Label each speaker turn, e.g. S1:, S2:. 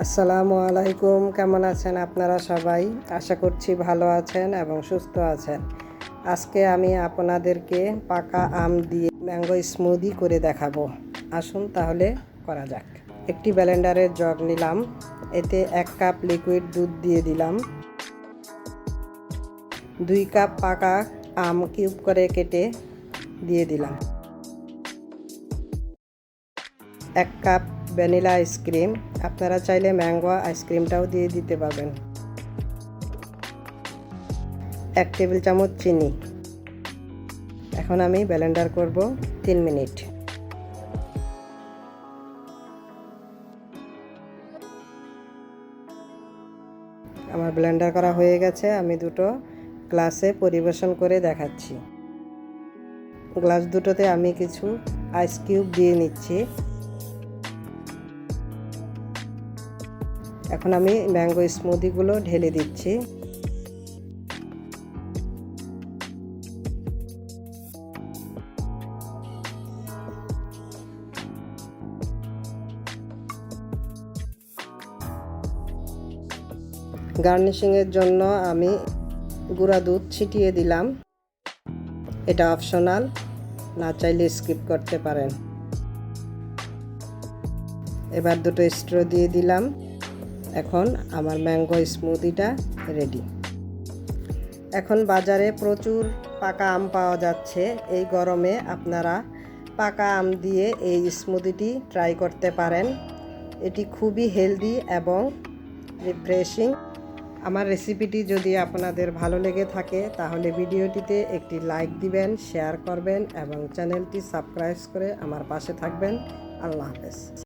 S1: আসসালামু আলাইকুম, কেমন আছেন আপনারা সবাই? আশা করছি ভালো আছেন এবং সুস্থ আছেন। আজকে আমি আপনাদেরকে পাকা আম দিয়ে ম্যাঙ্গো স্মুদি করে দেখাবো। আসুন তাহলে করা যাক। একটি ব্লেন্ডারের জগ নিলাম, এতে 1 কাপ লিকুইড দুধ দিয়ে দিলাম। 2 কাপ পাকা আম কিউব করে কেটে দিয়ে দিলাম। 1 কাপ ভ্যানিলা আইসক্রিম, আপনারা চাইলে ম্যাঙ্গো আইসক্রিমটাও দিয়ে দিতে পারবেন। 1 টেবিল চামচ চিনি। এখন আমি ব্লেন্ডার করব 3 মিনিট। আমার ব্লেন্ডার করা হয়ে গেছে, আমি দুটো গ্লাসে পরিবেশন করে দেখাচ্ছি। গ্লাস দুটোতে আমি কিছু আইস কিউব দিয়ে নিচ্ছি। এখন আমি ম্যাঙ্গো স্মুদিগুলো ঢেলে দিচ্ছি। গার্নিশিংয়ের জন্য আমি গুঁড়া দুধ ছিটিয়ে দিলাম। এটা অপশনাল, না চাইলে স্কিপ করতে পারেন। এবার দুটো স্ট্র দিয়ে দিলাম। এখন আমার ম্যাঙ্গো স্মুদিটা রেডি। এখন বাজারে প্রচুর পাকা আম পাওয়া যাচ্ছে। এই গরমে আপনারা পাকা আম দিয়ে এই স্মুদিটি ট্রাই করতে পারেন। এটি খুবই হেলদি এবং রিফ্রেশিং। আমার রেসিপিটি যদি আপনাদের ভালো লেগে থাকে তাহলে ভিডিওটিতে একটি লাইক দিবেন, শেয়ার করবেন এবং চ্যানেলটি সাবস্ক্রাইব করে আমার পাশে থাকবেন। আল্লাহ হাফেজ।